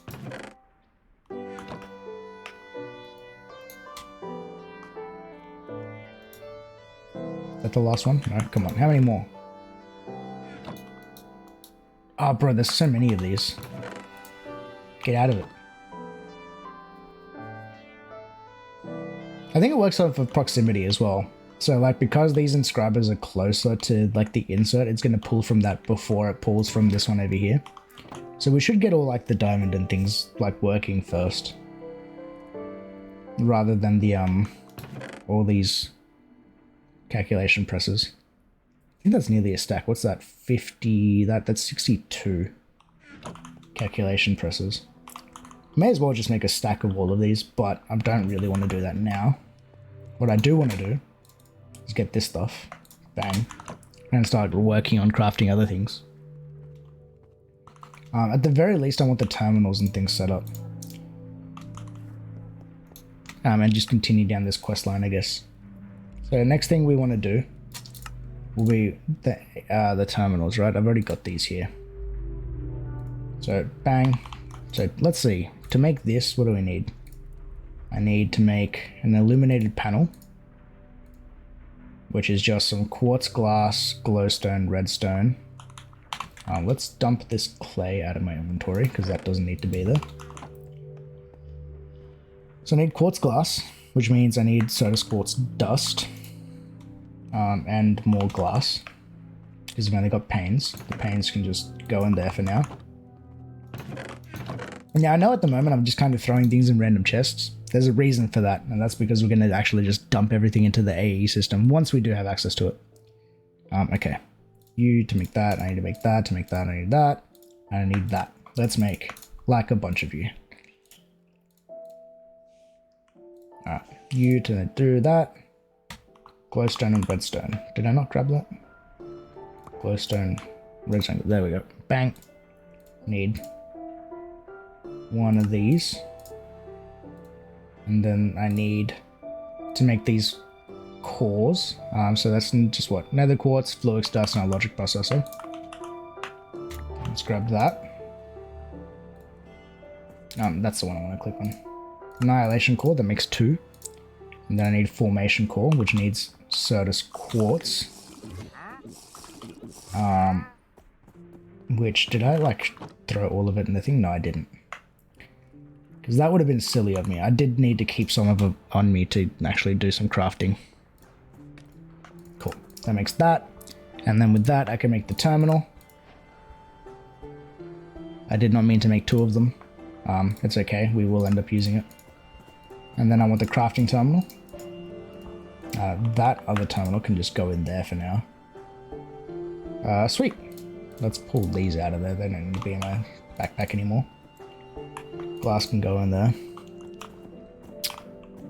A: Is that the last one? No, come on, how many more? Oh bro, there's so many of these. Get out of it. I think it works out for proximity as well. So like because these inscribers are closer to like the insert, it's going to pull from that before it pulls from this one over here. So we should get all like the diamond and things like working first. Rather than the all these calculation presses. I think that's nearly a stack. What's that? 50, that's 62 calculation presses. May as well just make a stack of all of these, but I don't really want to do that now. What I do want to do is get this stuff, bang, and start working on crafting other things. At the very least, I want the terminals and things set up. And just continue down this quest line, I guess. So the next thing we want to do will be the terminals, right? I've already got these here. So bang. So let's see. To make this, what do we need? I need to make an illuminated panel, which is just some quartz glass, glowstone, redstone. Let's dump this clay out of my inventory because that doesn't need to be there. So I need quartz glass, which means I need soda quartz dust and more glass because I've only got panes. The panes can just go in there for now. And yeah, I know at the moment I'm just kind of throwing things in random chests. There's a reason for that, and that's because we're going to actually just dump everything into the AE system once we do have access to it. Okay. You to make that, I need to make that, to make that, I need that, and I need that. Let's make like a bunch of you. Alright, you to do that. Glowstone and redstone. Did I not grab that? Glowstone, redstone, there we go. Bang. Need one of these. And then I need to make these cores. So that's just what? Nether quartz, fluix dust, and a logic processor. Let's grab that. That's the one I want to click on. Annihilation core, that makes 2. And then I need formation core, which needs Certus quartz. Which, did I like throw all of it in the thing? No, I didn't. Because that would have been silly of me. I did need to keep some of it on me to actually do some crafting. Cool. That makes that. And then with that, I can make the terminal. I did not mean to make 2 of them. It's okay. We will end up using it. And then I want the crafting terminal. That other terminal can just go in there for now. Sweet. Let's pull these out of there. They don't need to be in my backpack anymore. Glass can go in there.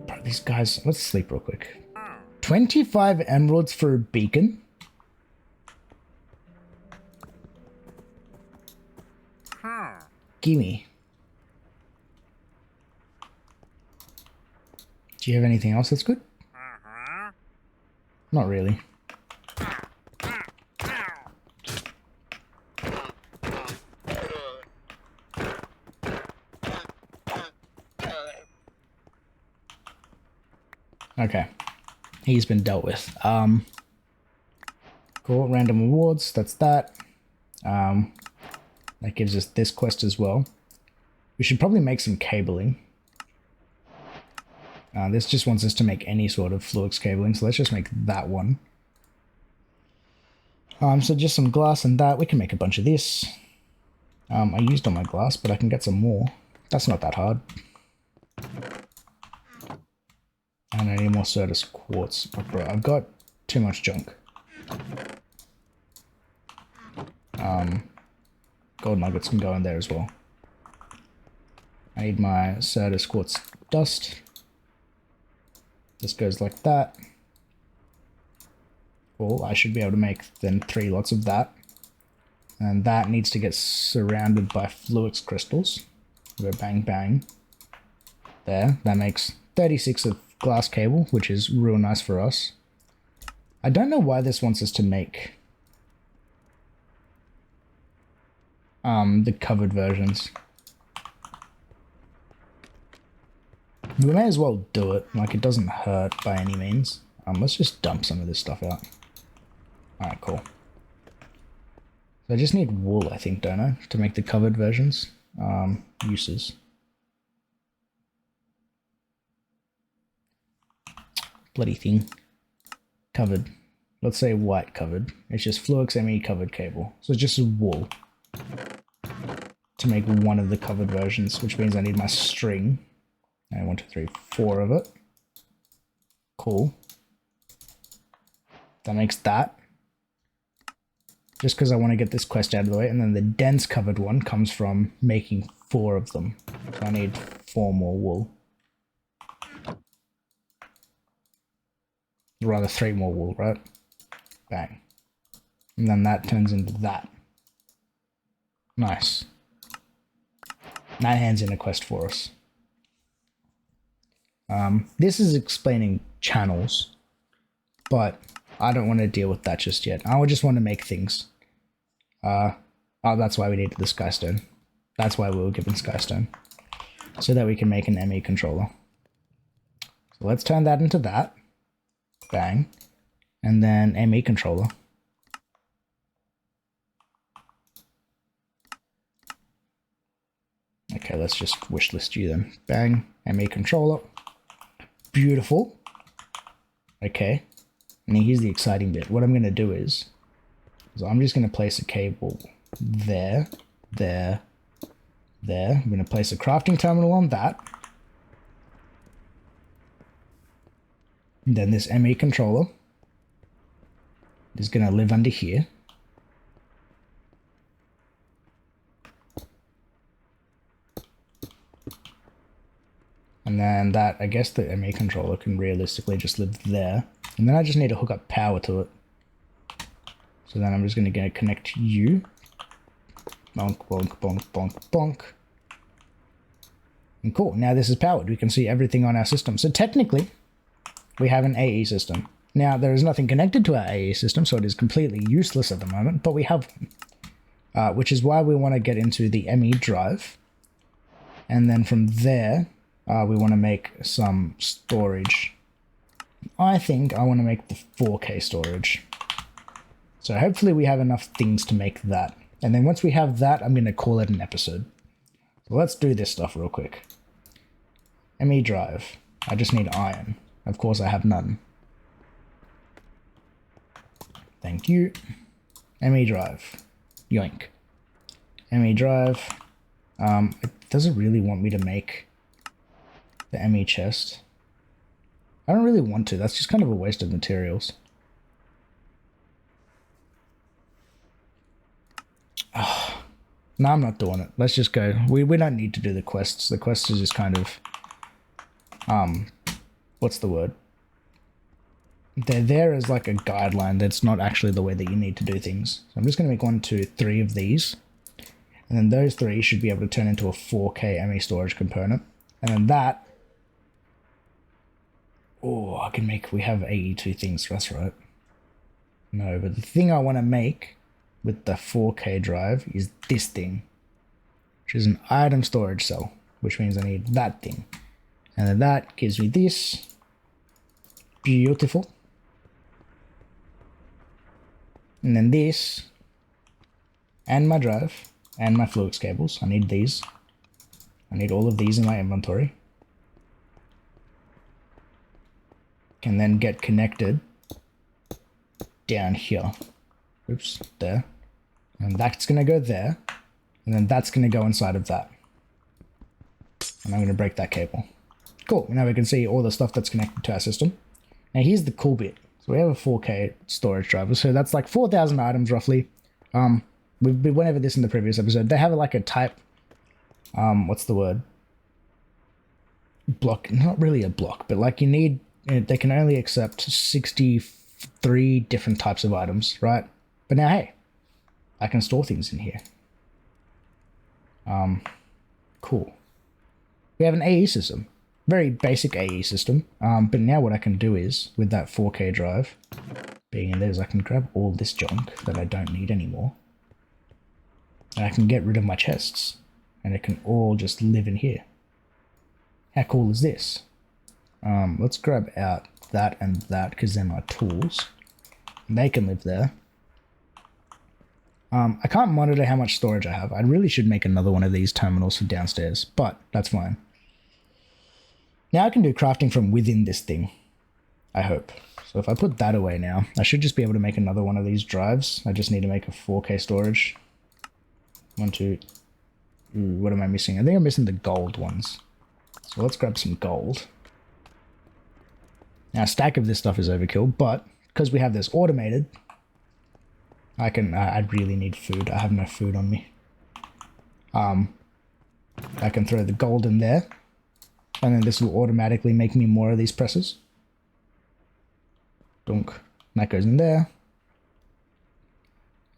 A: Bro, these guys, let's sleep real quick. 25 emeralds for a beacon? Gimme. Do you have anything else that's good? Not really. Okay. He's been dealt with. Cool, random rewards, that's that. That gives us this quest as well. We should probably make some cabling. This just wants us to make any sort of fluix cabling, so let's just make that one. So just some glass and that. We can make a bunch of this. I used all my glass, but I can get some more. That's not that hard. I need more Certus quartz. Oh, bro, I've got too much junk. Gold nuggets can go in there as well. I need my Certus quartz dust. This goes like that. Cool, I should be able to make then 3 lots of that. And that needs to get surrounded by fluix crystals. Go bang bang. There, that makes 36 of glass cable, which is real nice for us. I don't know why this wants us to make the covered versions. We may as well do it, like it doesn't hurt by any means. Let's just dump some of this stuff out. Alright, cool. So I just need wool, I think, don't I, to make the covered versions? Uses. Bloody thing. Covered. Let's say white covered. It's just Fluix ME covered cable. So it's just wool to make one of the covered versions, which means I need my string. And 1, 2, 3, 4 of it. Cool. That makes that. Just because I want to get this quest out of the way, and then the dense covered one comes from making 4 of them. So I need 4 more wool. Rather 3 more wool, right? Bang. And then that turns into that. Nice. That hands in a quest for us. This is explaining channels, but I don't want to deal with that just yet. I just want to make things. Oh, that's why we needed the Skystone. That's why we were given Skystone. So that we can make an ME controller. So let's turn that into that. Bang. And then ME controller. Okay, let's just wishlist you then. Bang. ME controller. Beautiful. Okay. And here's the exciting bit. What I'm going to do is I'm just going to place a cable there, there, there. I'm going to place a crafting terminal on that. And then this ME controller is going to live under here. And then that, I guess the ME controller can realistically just live there. And then I just need to hook up power to it. So then I'm just going to connect you. Bonk, bonk, bonk, bonk, bonk. And cool, now this is powered. We can see everything on our system. So technically, we have an AE system. Now, there is nothing connected to our AE system, so it is completely useless at the moment, but we have one. Which is why we want to get into the ME drive. And then from there, we want to make some storage. I think I want to make the 4K storage. So hopefully we have enough things to make that. And then once we have that, I'm going to call it an episode. So let's do this stuff real quick. ME drive. I just need iron. Of course I have none. Thank you. ME drive. Yoink. ME drive. It doesn't really want me to make the ME chest. I don't really want to. That's just kind of a waste of materials. Oh, no, I'm not doing it. Let's just go. We don't need to do the quests. The quests are just kind of... what's the word? They're there as like a guideline. That's not actually the way that you need to do things. So I'm just going to make 1, 2, 3 of these. And then those 3 should be able to turn into a 4K ME storage component. And then that... Oh, I can make... We have AE2 things, that's right. No, but the thing I want to make with the 4K drive is this thing. Which is an item storage cell. Which means I need that thing. And then that gives me this. Beautiful. And then this. And my drive. And my Fluix cables. I need these. I need all of these in my inventory. Can then get connected down here. Oops, there. And that's going to go there. And then that's going to go inside of that. And I'm going to break that cable. Cool. Now we can see all the stuff that's connected to our system. Now here's the cool bit. So we have a 4K storage driver. So that's like 4,000 items roughly. We went over this in the previous episode. They have like a type, what's the word? Block, not really a block, but like they can only accept 63 different types of items, right? But now, hey, I can store things in here. Cool. We have an AE system, very basic AE system. But now what I can do is, with that 4K drive being in there, is I can grab all this junk that I don't need anymore. And I can get rid of my chests. And it can all just live in here. How cool is this? Let's grab out that and that, because they're my tools. And they can live there. I can't monitor how much storage I have. I really should make another one of these terminals for downstairs, but that's fine. Now I can do crafting from within this thing, I hope. So if I put that away now, I should just be able to make another one of these drives. I just need to make a 4K storage. 1, 2. Ooh, what am I missing? I think I'm missing the gold ones. So let's grab some gold. Now a stack of this stuff is overkill, but because we have this automated, I really need food. I have no food on me. I can throw the gold in there, and then this will automatically make me more of these presses. Dunk. That goes in there.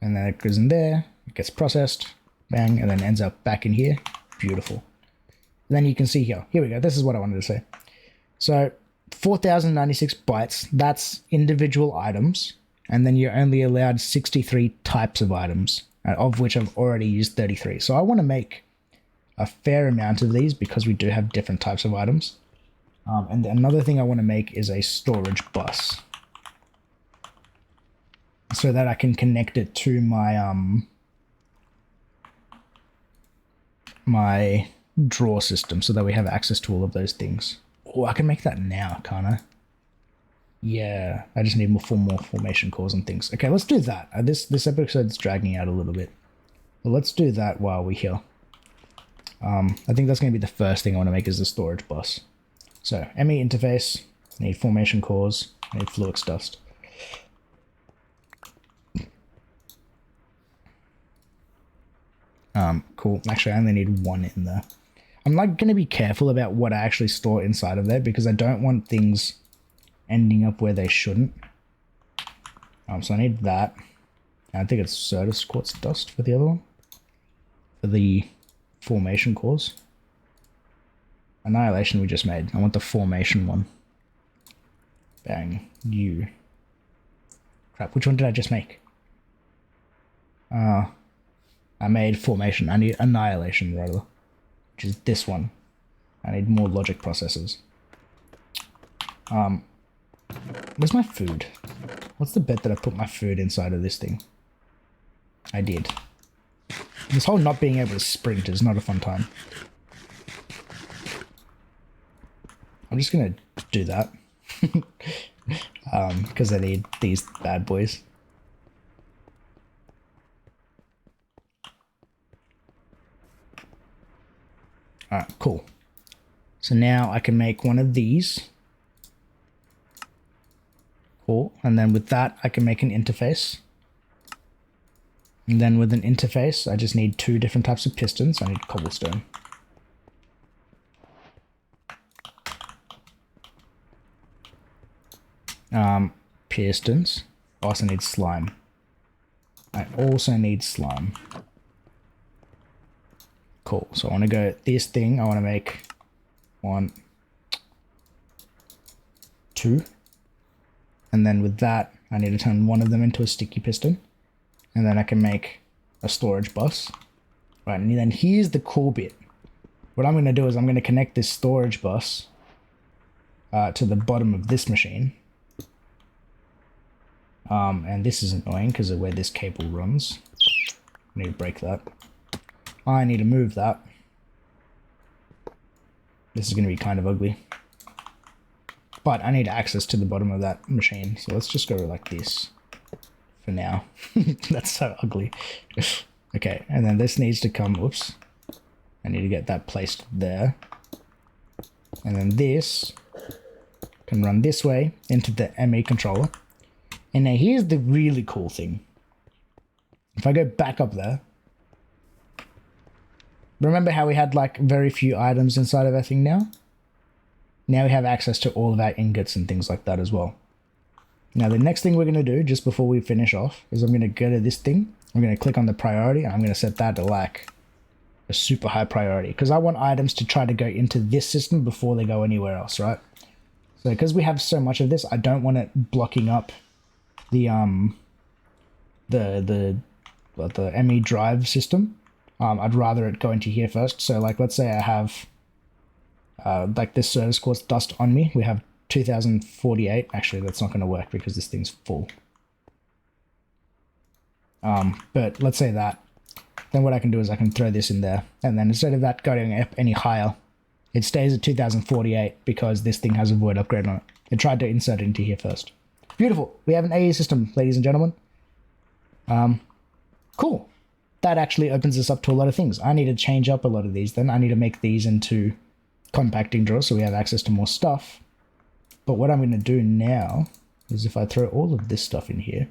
A: And then it goes in there. It gets processed. Bang. And then ends up back in here. Beautiful. Then you can see here. Here we go. This is what I wanted to say. So 4,096 bytes. That's individual items. And then you're only allowed 63 types of items, of which I've already used 33. So I want to make a fair amount of these because we do have different types of items. And another thing I want to make is a storage bus, so that I can connect it to my my drawer system, so that we have access to all of those things. Oh, I can make that now, can't I? Yeah, I just need more formation cores and things. Okay, let's do that. This episode's dragging out a little bit. Well, let's do that while we're here. I think that's going to be the first thing I want to make is the storage bus. So, ME interface, I need formation cores, I need fluix dust. Cool. Actually, I only need one in there. I'm like going to be careful about what I actually store inside of there because I don't want things ending up where they shouldn't. So I need that. I think it's Certus quartz dust for the other one. For the formation cores. Annihilation we just made. I want the formation one. Bang. You. Crap, which one did I just make? I made formation. I need annihilation rather. Which is this one. I need more logic processors. Where's my food? What's the bet that I put my food inside of this thing? I did. This whole not being able to sprint is not a fun time. I'm just gonna do that. Because I need these bad boys. Alright, cool. So now I can make one of these. Cool. And then with that, I can make an interface. And then with an interface, I just need 2 different types of pistons. I need cobblestone. Pistons. I also need slime. I also need slime. Cool. So I want to go this thing. I want to make 1, 2. And then with that, I need to turn one of them into a sticky piston. And then I can make a storage bus. Right, and then here's the cool bit. What I'm going to do is I'm going to connect this storage bus to the bottom of this machine. And this is annoying because of where this cable runs. I need to break that. I need to move that. This is going to be kind of ugly. But I need access to the bottom of that machine. So let's just go like this for now. That's so ugly. Okay, and then this needs to come, whoops. I need to get that placed there. And then this can run this way into the ME controller. And now here's the really cool thing. If I go back up there, remember how we had like very few items inside of our thing now? Now we have access to all of our ingots and things like that as well. Now the next thing we're going to do just before we finish off is I'm going to go to this thing. I'm going to click on the priority and I'm going to set that to like a super high priority because I want items to try to go into this system before they go anywhere else, right? So because we have so much of this, I don't want it blocking up the ME drive system. I'd rather it go into here first. So like, let's say I have like this service quartz dust on me. We have 2048. Actually, that's not going to work because this thing's full. But let's say that. Then what I can do is I can throw this in there. And then instead of that going up any higher, it stays at 2048 because this thing has a void upgrade on it. It tried to insert it into here first. Beautiful. We have an AE system, ladies and gentlemen. Cool. That actually opens us up to a lot of things. I need to change up a lot of these then. I need to make these into compacting drawers so we have access to more stuff. But what I'm going to do now is if I throw all of this stuff in here,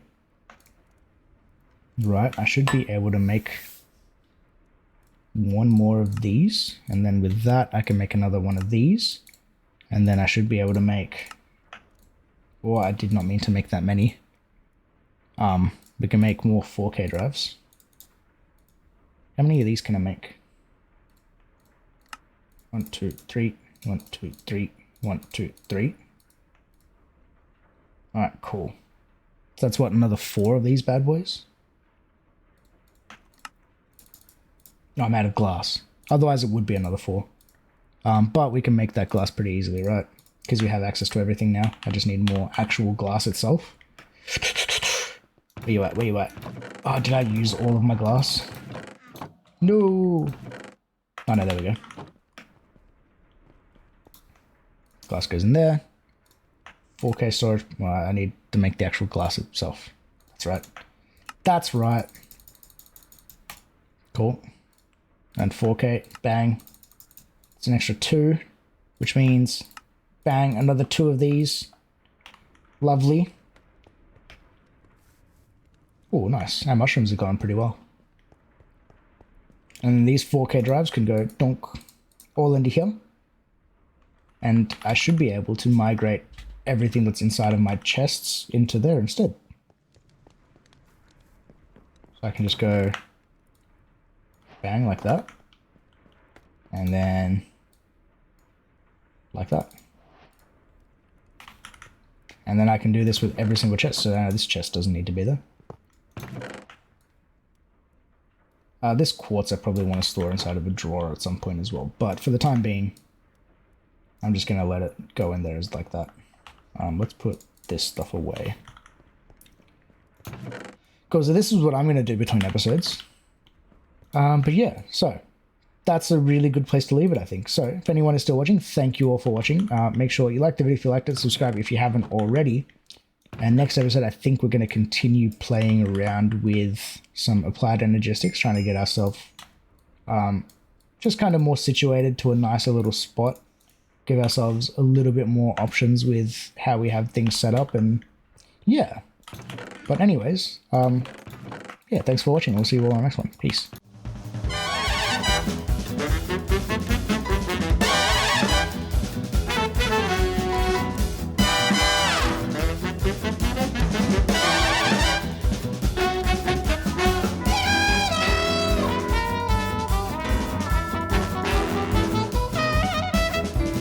A: right, I should be able to make one more of these. And then with that, I can make another one of these. And then I should be able to make... Well, I did not mean to make that many. We can make more 4K drives. How many of these can I make? 1, 2, 3, 1, 2, 3, 1, 2, 3. Alright, cool. So that's what, another 4 of these bad boys? No, I'm out of glass. Otherwise it would be another 4. But we can make that glass pretty easily, right? Because we have access to everything now. I just need more actual glass itself. Where you at? Where you at? Oh, did I use all of my glass? No! Oh no, there we go. Glass goes in there. 4K storage. Well, I need to make the actual glass itself. That's right. That's right. Cool. And 4K. Bang. It's an extra 2, which means bang, another 2 of these. Lovely. Oh, nice. Our mushrooms are going pretty well. And these 4K drives can go donk all into here. And I should be able to migrate everything that's inside of my chests into there instead. So I can just go bang like that. And then like that. And then I can do this with every single chest. So now this chest doesn't need to be there. This quartz I probably want to store inside of a drawer at some point as well. But for the time being, I'm just going to let it go in there as like that. Let's put this stuff away. Because this is what I'm going to do between episodes. But yeah, so that's a really good place to leave it, I think. So if anyone is still watching, thank you all for watching. Make sure you like the video if you liked it, subscribe if you haven't already. And next episode, I think we're going to continue playing around with some applied energistics, trying to get ourselves just kind of more situated to a nicer little spot. Give ourselves a little bit more options with how we have things set up, and yeah. But anyways, yeah, thanks for watching. We'll see you all on the next one. Peace.